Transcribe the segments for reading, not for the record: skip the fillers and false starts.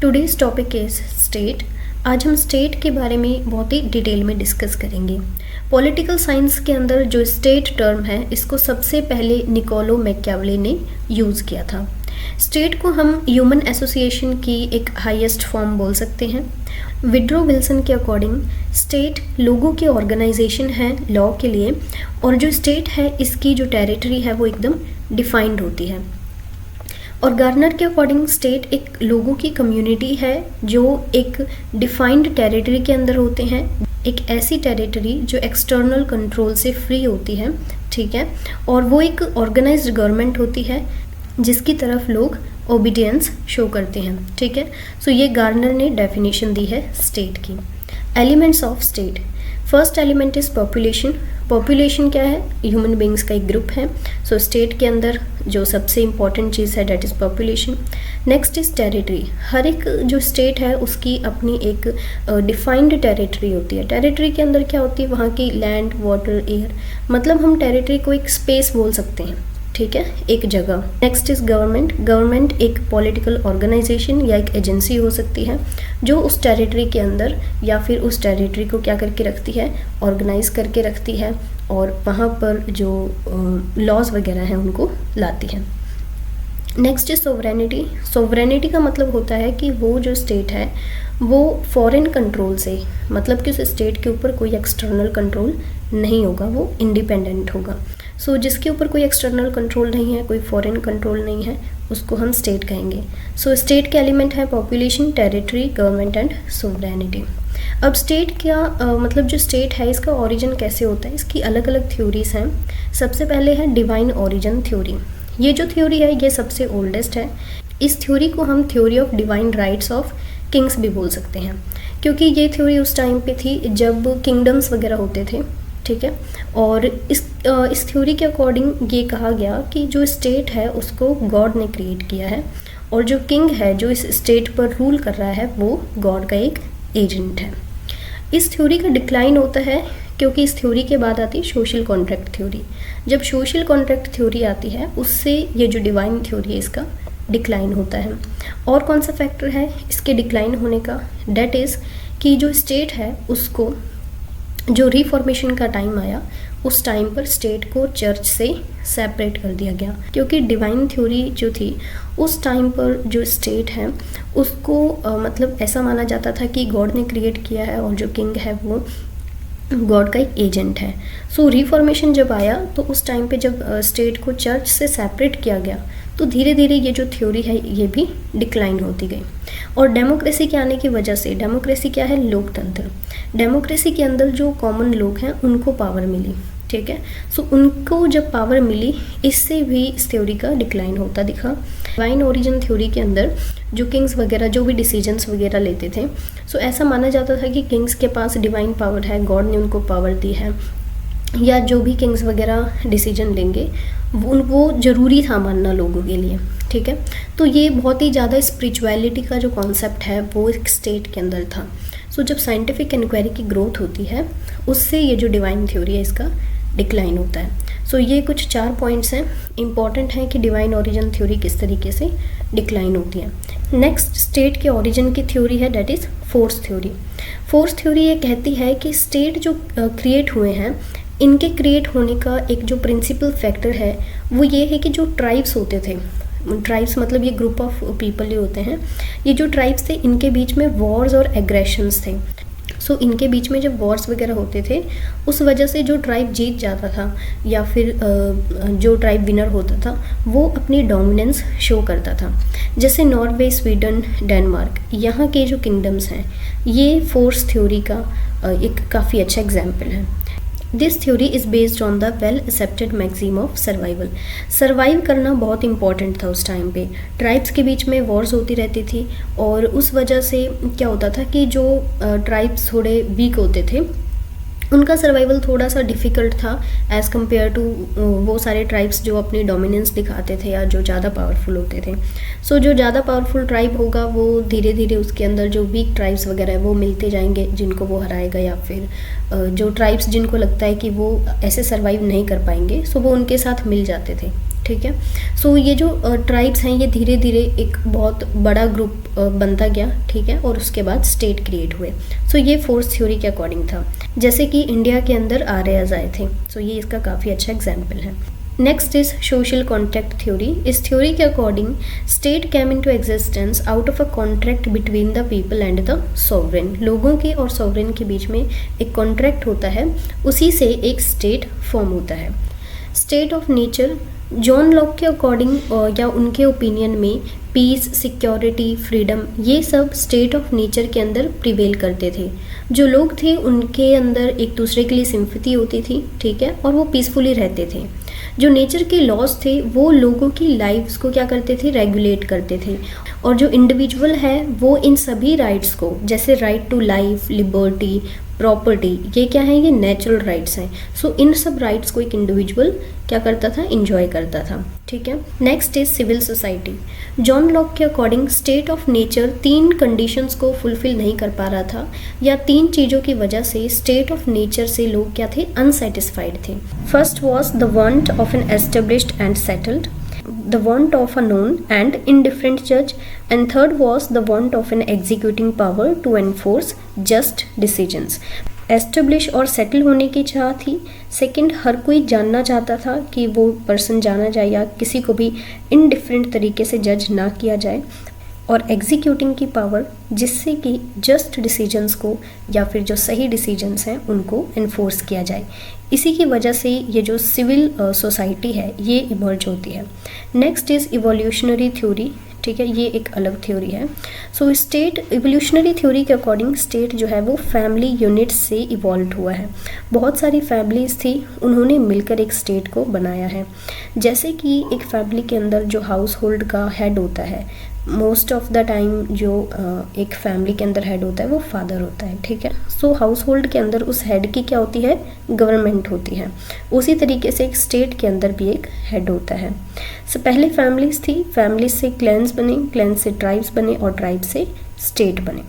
Today's topic is state. आज हम state के बारे में बहुत ही डिटेल में डिस्कस करेंगे। पॉलिटिकल साइंस के अंदर जो स्टेट टर्म है इसको सबसे पहले निकोलो मैकियावेली ने यूज़ किया था। स्टेट को हम ह्यूमन एसोसिएशन की एक हाईएस्ट फॉर्म बोल सकते हैं। विड्रो विल्सन के अकॉर्डिंग स्टेट लोगों की ऑर्गेनाइजेशन है लॉ के लिए, और जो स्टेट है इसकी जो टेरिटरी है वो एकदम डिफाइंड होती है। और गार्नर के अकॉर्डिंग स्टेट एक लोगों की कम्युनिटी है जो एक डिफाइंड टेरिटरी के अंदर होते हैं, एक ऐसी टेरिटरी जो एक्सटर्नल कंट्रोल से फ्री होती है, ठीक है, और वो एक ऑर्गेनाइज्ड गवर्नमेंट होती है जिसकी तरफ लोग ओबीडियंस शो करते हैं, ठीक है। सो ये गार्नर ने डेफिनेशन दी है स्टेट की। Elements of state, first element is population. Population क्या है? ह्यूमन बींग्स का एक ग्रुप है। सो स्टेट के अंदर जो सबसे इम्पॉर्टेंट चीज़ है that is population. Next is territory. हर एक जो स्टेट है उसकी अपनी एक डिफाइंड टेरिटरी होती है। टेरिटरी के अंदर क्या होती है? वहाँ की लैंड, वाटर, एयर, मतलब हम टेरिटरी को एक स्पेस बोल सकते हैं, ठीक है, एक जगह। Next is government. गवर्नमेंट एक पॉलिटिकल ऑर्गेनाइजेशन या एक एजेंसी हो सकती है जो उस टेरिटरी के अंदर या फिर उस टेरिटरी को क्या करके रखती है? ऑर्गेनाइज करके रखती है और वहाँ पर जो लॉज वगैरह हैं उनको लाती है। Next is sovereignty. सोवरेनिटी का मतलब होता है कि वो जो स्टेट है वो फॉरेन कंट्रोल से, मतलब कि उस स्टेट के ऊपर कोई एक्सटर्नल कंट्रोल नहीं होगा, वो इंडिपेंडेंट होगा। सो जिसके ऊपर कोई एक्सटर्नल कंट्रोल नहीं है, कोई फॉरेन कंट्रोल नहीं है, उसको हम स्टेट कहेंगे। सो स्टेट के एलिमेंट है population, territory, government and sovereignty. अब स्टेट क्या मतलब जो स्टेट है इसका ओरिजिन कैसे होता है? इसकी अलग अलग थ्योरीज हैं। सबसे पहले है डिवाइन ओरिजिन थ्योरी। ये जो थ्योरी है ये सबसे ओल्डेस्ट है। इस थ्योरी को हम theory of divine rights of Kings भी बोल सकते हैं, क्योंकि ये थ्योरी उस टाइम पे थी जब किंगडम्स वगैरह होते थे, ठीक है। और इस थ्योरी के अकॉर्डिंग ये कहा गया कि जो स्टेट है उसको गॉड ने क्रिएट किया है और जो किंग है जो इस स्टेट पर रूल कर रहा है वो गॉड का एक एजेंट है। इस थ्योरी का डिक्लाइन होता है क्योंकि इस थ्योरी के बाद आती है सोशल कॉन्ट्रैक्ट थ्योरी। जब सोशल कॉन्ट्रैक्ट थ्योरी आती है उससे ये जो डिवाइन थ्योरी है इसका डिक्लाइन होता है। और कौन सा फैक्टर है इसके डिक्लाइन होने का? डेट इज़ कि जो स्टेट है उसको जो रिफॉर्मेशन का टाइम आया उस टाइम पर स्टेट को चर्च से सेपरेट कर दिया गया, क्योंकि डिवाइन थ्योरी जो थी उस टाइम पर जो स्टेट है उसको मतलब ऐसा माना जाता था कि गॉड ने क्रिएट किया है और जो किंग है वो गॉड का एक एजेंट है। सो रिफॉर्मेशन जब आया तो उस टाइम पे जब स्टेट को चर्च से सेपरेट किया गया तो धीरे धीरे ये जो थ्योरी है ये भी डिक्लाइन होती गई। और डेमोक्रेसी के आने की वजह से, डेमोक्रेसी क्या है? लोकतंत्र। डेमोक्रेसी के अंदर जो कॉमन लोग हैं उनको पावर मिली, ठीक है। सो उनको जब पावर मिली इससे भी इस थ्योरी का डिक्लाइन होता दिखा। डिवाइन ओरिजिन थ्योरी के अंदर जो किंग्स वगैरह जो भी डिसीजंस वगैरह लेते थे, सो ऐसा माना जाता था कि किंग्स के पास डिवाइन पावर है, गॉड ने उनको पावर दी है, या जो भी किंग्स वगैरह डिसीजन लेंगे वो ज़रूरी था मानना लोगों के लिए, ठीक है। तो ये बहुत ही ज़्यादा स्पिरिचुअलिटी का जो कॉन्सेप्ट है वो एक स्टेट के अंदर था। सो जब साइंटिफिक इंक्वायरी की ग्रोथ होती है उससे ये जो डिवाइन थ्योरी है इसका डिक्लाइन होता है। सो ये कुछ 4 पॉइंट्स हैं, इंपॉर्टेंट हैं कि डिवाइन ओरिजिन थ्योरी किस तरीके से डिक्लाइन होती है। नेक्स्ट स्टेट के ओरिजिन की थ्योरी है that is force theory. Force theory ये कहती है कि स्टेट जो क्रिएट हुए हैं इनके क्रिएट होने का एक जो प्रिंसिपल फैक्टर है वो ये है कि जो ट्राइब्स होते थे, ट्राइब्स मतलब ये ग्रुप ऑफ पीपल ही होते हैं, ये जो ट्राइब्स थे इनके बीच में वॉर्स और एग्रेशंस थे। सो इनके बीच में जब वॉर्स वगैरह होते थे उस वजह से जो ट्राइब जीत जाता था या फिर जो ट्राइब विनर होता था वो अपनी डोमिनेंस शो करता था। जैसे नॉर्वे, स्वीडन, डेनमार्क, यहाँ के जो किंगडम्स हैं ये फोर्स थ्योरी का एक काफ़ी अच्छा एग्जाम्पल है। This theory is based on the well accepted maxim of survival. Survive करना बहुत इंपॉर्टेंट था उस टाइम पे। ट्राइब्स के बीच में वॉर्स होती रहती थी और उस वजह से क्या होता था कि जो ट्राइब्स थोड़े वीक होते थे उनका सर्वाइवल थोड़ा सा डिफ़िकल्ट था एज़ कम्पेयर टू वो सारे ट्राइब्स जो अपनी डोमिनेंस दिखाते थे या जो ज़्यादा पावरफुल होते थे। सो जो ज़्यादा पावरफुल ट्राइब होगा वो धीरे धीरे उसके अंदर जो वीक ट्राइब्स वगैरह है वो मिलते जाएंगे जिनको वो हराएगा, या फिर जो ट्राइब्स जिनको लगता है कि वो ऐसे सर्वाइव नहीं कर पाएंगे सो वो उनके साथ मिल जाते थे, ठीक है। सो ये जो ट्राइब्स हैं ये धीरे धीरे एक बहुत बड़ा ग्रुप बनता गया, ठीक है, और उसके बाद स्टेट क्रिएट हुए। सो ये फोर्स थ्योरी के अकॉर्डिंग था, जैसे कि इंडिया के अंदर आर्यस आए थे। सो ये इसका काफ़ी अच्छा एग्जाम्पल है। Next is social contract theory. इस थ्योरी के according state came into existence out of a contract between the people and the sovereign. लोगों के और सॉवरेन के बीच में एक कॉन्ट्रैक्ट होता है, उसी से एक स्टेट फॉर्म होता है। State of nature, John Locke के अकॉर्डिंग या उनके ओपिनियन में पीस, सिक्योरिटी, फ्रीडम, ये सब स्टेट ऑफ नेचर के अंदर प्रिवेल करते थे। जो लोग थे उनके अंदर एक दूसरे के लिए सिंपैथी होती थी, ठीक है, और वो पीसफुली रहते थे। जो नेचर के लॉज थे वो लोगों की लाइफ्स को क्या करते थे, रेगुलेट करते थे। और जो इंडिविजुअल है वो इन सभी राइट्स को, जैसे right to life, liberty, property, ये क्या है, ये नेचुरल राइट्स हैं। सो इन सब राइट्स को एक इंडिविजुअल क्या करता था, इंजॉय करता था, ठीक है। Next is civil society. John Locke के according state of nature 3 conditions को फुलफिल नहीं कर पा रहा था, या 3 चीज़ों की वजह से स्टेट ऑफ नेचर से लोग क्या थे, अनसेटिस्फाइड थे। First was the want of an established and settled, the want of a known and indifferent judge, and third was the want of an executing power to enforce just decisions. Establish और settle होने की चाह थी। Second, हर कोई जानना चाहता था कि वो पर्सन जाना जाए या किसी को भी इनडिफरेंट तरीके से जज ना किया जाए, और एग्जीक्यूटिंग की पावर, जिससे कि जस्ट डिसीजंस को या फिर जो सही डिसीजंस हैं उनको इन्फोर्स किया जाए। इसी की वजह से ये जो सिविल सोसाइटी है ये इमर्ज होती है। नेक्स्ट इज़ इवोल्यूशनरी थ्योरी, ठीक है, ये एक अलग थ्योरी है। सो स्टेट, इवोल्यूशनरी थ्योरी के अकॉर्डिंग स्टेट जो है वो फैमिली यूनिट्स से इवॉल्व हुआ है। बहुत सारी फैमिलीज थी, उन्होंने मिलकर एक स्टेट को बनाया है। जैसे कि एक फैमिली के अंदर जो हाउस होल्ड का हेड होता है, मोस्ट ऑफ द टाइम जो एक फैमिली के अंदर हेड होता है वो फादर होता है, ठीक है। सो हाउस होल्ड के अंदर उस हेड की क्या होती है, गवर्नमेंट होती है। उसी तरीके से एक स्टेट के अंदर भी एक हेड होता है। सो पहले फैमिलीज थी, फैमिलीज से क्लैंस बने, क्लैंस से ट्राइब्स बने और ट्राइब से स्टेट बने।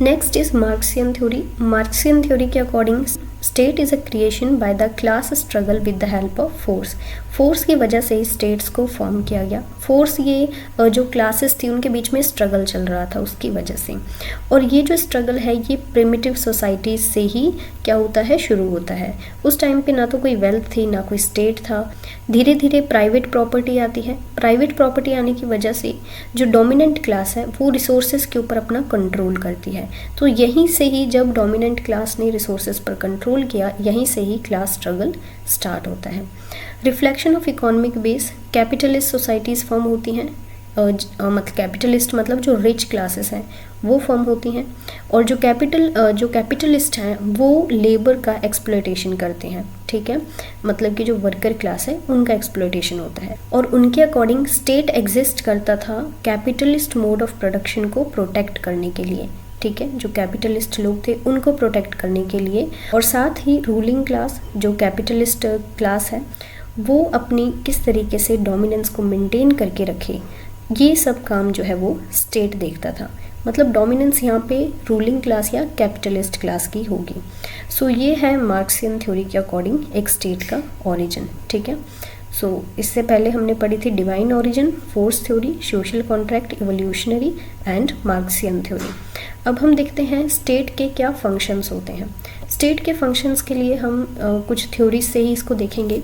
Next is Marxian theory. Marxian theory के according state is a creation by the class struggle with the help of force. Force की वजह से स्टेट्स को फॉर्म किया गया। फोर्स, ये जो क्लासेस थी उनके बीच में स्ट्रगल चल रहा था उसकी वजह से, और ये जो स्ट्रगल है ये प्रिमिटिव सोसाइटीज से ही क्या होता है, शुरू होता है। उस टाइम पे ना तो कोई वेल्थ थी, ना कोई स्टेट था। धीरे धीरे प्राइवेट प्रॉपर्टी आती है। प्राइवेट प्रॉपर्टी आने की वजह से जो डोमिनेंट क्लास है वो रिसोर्सेज के ऊपर अपना कंट्रोल करती है। तो यहीं से ही जब डोमिनेंट क्लास ने रिसोर्सेज पर कंट्रोल किया, यहीं से ही क्लास स्ट्रगल स्टार्ट होता है। Reflection of economic base, capitalist societies form होती हैं, मतलब कैपिटलिस्ट मतलब जो रिच क्लासेस हैं वो फॉर्म होती हैं, और जो कैपिटलिस्ट हैं वो लेबर का एक्सप्लॉयटेशन करते हैं, ठीक है, मतलब कि जो वर्कर क्लास है उनका एक्सप्लॉयटेशन होता है। और उनके अकॉर्डिंग स्टेट एग्जिस्ट करता था कैपिटलिस्ट मोड ऑफ प्रोडक्शन को प्रोटेक्ट करने के लिए, ठीक है, जो कैपिटलिस्ट लोग थे उनको प्रोटेक्ट करने के लिए। और साथ ही रूलिंग क्लास, जो कैपिटलिस्ट क्लास है, वो अपनी किस तरीके से डोमिनेंस को मेंटेन करके रखे, ये सब काम जो है वो स्टेट देखता था। मतलब डोमिनेंस यहाँ पे रूलिंग क्लास या कैपिटलिस्ट क्लास की होगी। सो ये है मार्क्सियन थ्योरी के अकॉर्डिंग एक स्टेट का ओरिजिन, ठीक है। सो इससे पहले हमने पढ़ी थी divine origin, force theory, social contract, evolutionary and Marxian theory. अब हम देखते हैं स्टेट के क्या फंक्शंस होते हैं। स्टेट के फंक्शंस के लिए हम कुछ थ्योरीज से ही इसको देखेंगे।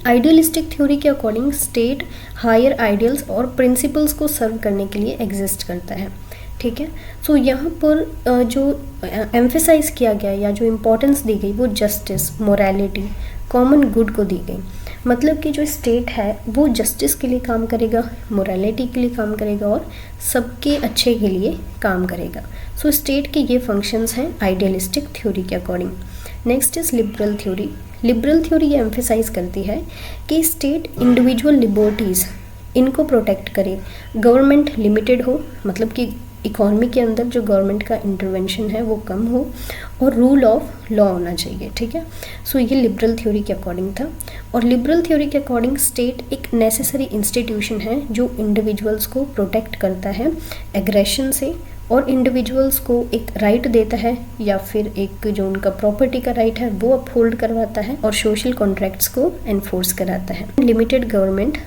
आइडियलिस्टिक थ्योरी के अकॉर्डिंग स्टेट हायर आइडियल्स और प्रिंसिपल्स को सर्व करने के लिए एग्जिस्ट करता है, ठीक है। सो यहाँ पर जो एम्फेसाइज किया गया या जो इम्पोर्टेंस दी गई वो जस्टिस, मोरालिटी, कॉमन गुड को दी गई। मतलब कि जो स्टेट है वो जस्टिस के लिए काम करेगा, मोरालिटी के लिए काम करेगा और सबके अच्छे के लिए काम करेगा। सो स्टेट के ये फंक्शंस हैं आइडियलिस्टिक थ्योरी के according. Next is liberal theory. Liberal theory ये एम्फेसाइज करती है कि स्टेट इंडिविजुअल लिबर्टीज़ इनको प्रोटेक्ट करे, गवर्नमेंट लिमिटेड हो, मतलब कि इकॉनमी के अंदर जो गवर्नमेंट का इंटरवेंशन है वो कम हो, और रूल ऑफ लॉ होना चाहिए, ठीक है। सो ये लिबरल थ्योरी के अकॉर्डिंग था। और लिबरल थ्योरी के अकॉर्डिंग स्टेट एक नेसेसरी इंस्टीट्यूशन है जो इंडिविजुअल्स को प्रोटेक्ट करता है एग्रेशन से और इंडिविजुअल्स को एक राइट देता है या फिर एक जो उनका प्रॉपर्टी का राइट है वो अपहोल्ड करवाता है और सोशल कॉन्ट्रैक्ट्स को एनफोर्स कराता है। लिमिटेड गवर्नमेंट,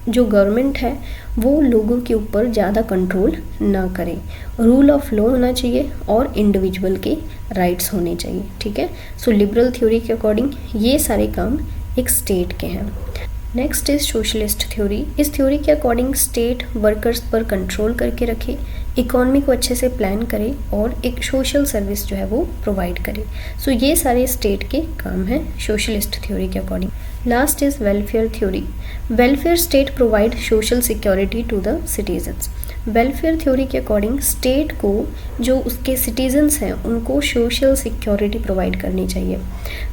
जो गवर्नमेंट है वो लोगों के ऊपर ज़्यादा कंट्रोल ना करे, रूल ऑफ लॉ होना चाहिए और इंडिविजुअल के राइट्स होने चाहिए। ठीक है, सो लिबरल थ्योरी के अकॉर्डिंग ये सारे काम एक स्टेट के हैं। Next is socialist theory. इस थ्योरी के अकॉर्डिंग स्टेट वर्कर्स पर कंट्रोल करके रखे, इकॉनमी को अच्छे से प्लान करे और एक सोशल सर्विस जो है वो प्रोवाइड करे। सो ये सारे स्टेट के काम हैं सोशलिस्ट थ्योरी के according. Last is welfare theory. Welfare state provide social security to the citizens. Welfare theory के अकॉर्डिंग स्टेट को जो उसके सिटीजन्स हैं उनको सोशल सिक्योरिटी प्रोवाइड करनी चाहिए।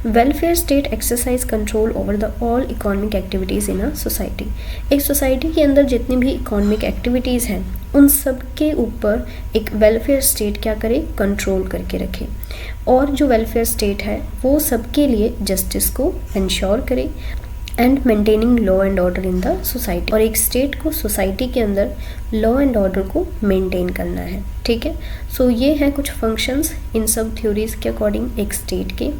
Welfare state exercise control over the all economic activities in a society. एक society के अंदर जितनी भी इकोनॉमिक एक्टिविटीज़ हैं उन सब के ऊपर एक वेलफेयर स्टेट क्या करे, कंट्रोल करके रखे। और जो वेलफेयर स्टेट है वो सबके लिए जस्टिस को इंश्योर करे and maintaining law and order in the society. और एक स्टेट को सोसाइटी के अंदर लॉ एंड ऑर्डर को मेंटेन करना है। ठीक है, सो ये हैं कुछ फंक्शंस इन सब थ्योरीज के अकॉर्डिंग एक स्टेट के।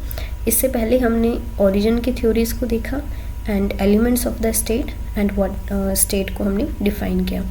इससे पहले हमने ओरिजिन की थ्योरीज को देखा and elements of the state and what state को हमने डिफाइन किया।